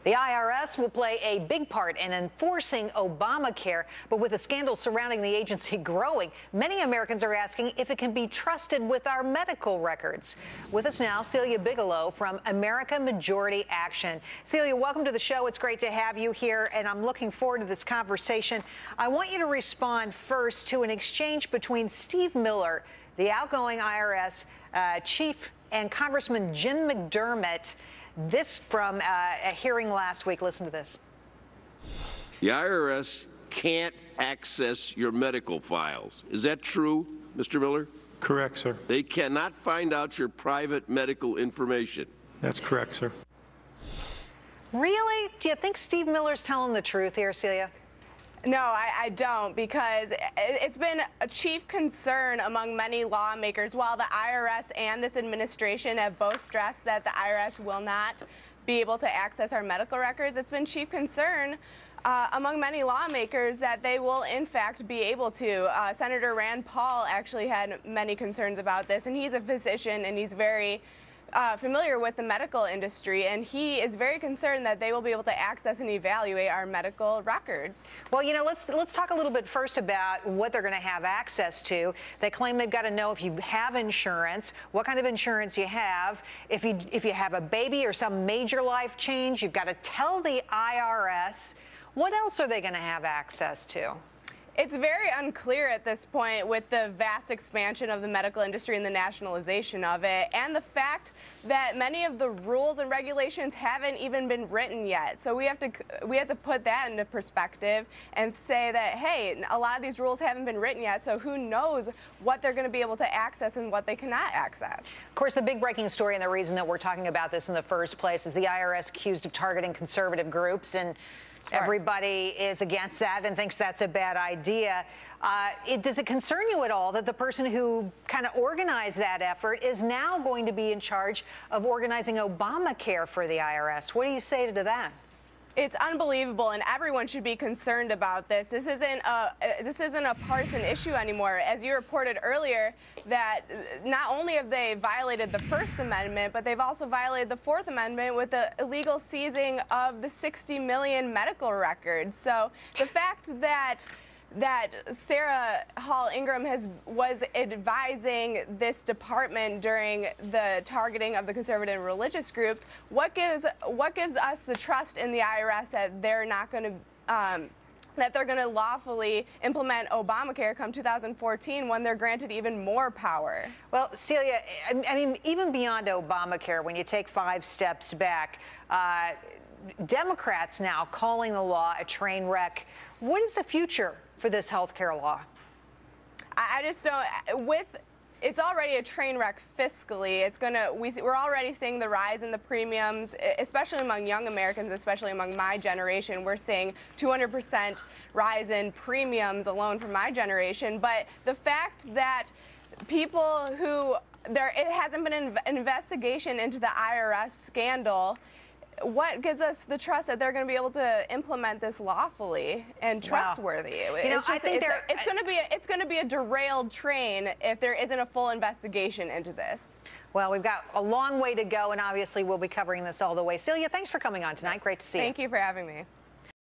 The IRS will play a big part in enforcing Obamacare, but with the scandal surrounding the agency growing, many Americans are asking if it can be trusted with our medical records. With us now, Celia Bigelow from America Majority Action. Celia, welcome to the show. It's great to have you here, and I'm looking forward to this conversation. I want you to respond first to an exchange between Steve Miller, the outgoing IRS chief, and Congressman Jim McDermott. This from a hearing last week. Listen to this. The IRS can't access your medical files. Is that true, Mr. Miller? Correct, sir. They cannot find out your private medical information. That's correct, sir. Really? Do you think Steve Miller's telling the truth here, Celia? No, I don't, because it's been a chief concern among many lawmakers. While the IRS and this administration have both stressed that the IRS will not be able to access our medical records, it's been chief concern among many lawmakers that they will in fact be able to. Senator Rand Paul actually had many concerns about this, and he's a physician and he's very familiar with the medical industry, and he is very concerned that they will be able to access and evaluate our medical records. Well, you know, let's talk a little bit first about what they're going to have access to. They claim they've got to know if you have insurance, what kind of insurance you have. If you have a baby or some major life change, you've got to tell the IRS. What else are they going to have access to? It's very unclear at this point with the vast expansion of the medical industry and the nationalization of it, and the fact that many of the rules and regulations haven't even been written yet. So we have to put that into perspective and say that, hey, a lot of these rules haven't been written yet, so who knows what they're going to be able to access and what they cannot access. Of course, the big breaking story and the reason that we're talking about this in the first place is the IRS accused of targeting conservative groups, and everybody is against that and thinks that's a bad idea. Does it concern you at all that the person who kind of organized that effort is now going to be in charge of organizing Obamacare for the IRS? What do you say to that? It's unbelievable, and everyone should be concerned about this. This isn't a partisan issue anymore. As you reported earlier, that not only have they violated the First Amendment, but they've also violated the Fourth Amendment with the illegal seizing of the 60 million medical records. So the fact that Sarah Hall Ingram was advising this department during the targeting of the conservative and religious groups, what gives us the trust in the IRS that they're not going to that they're going to lawfully implement Obamacare come 2014 when they're granted even more power? Well, Celia, I mean, even beyond Obamacare, when you take 5 steps back, Democrats now calling the law a train wreck. What is the future for this health care law? I just don't. It's already a train wreck fiscally. We're already seeing the rise in the premiums, especially among young Americans, especially among my generation. We're seeing 200% rise in premiums alone for my generation. But the fact that people it hasn't been an investigation into the IRS scandal. What gives us the trust that they're going to be able to implement this lawfully and trustworthy? Wow. You know, I think it's going to be a derailed train if there isn't a full investigation into this. Well, we've got a long way to go, and obviously we'll be covering this all the way. Celia, thanks for coming on tonight. Great to see you. Thank you for having me.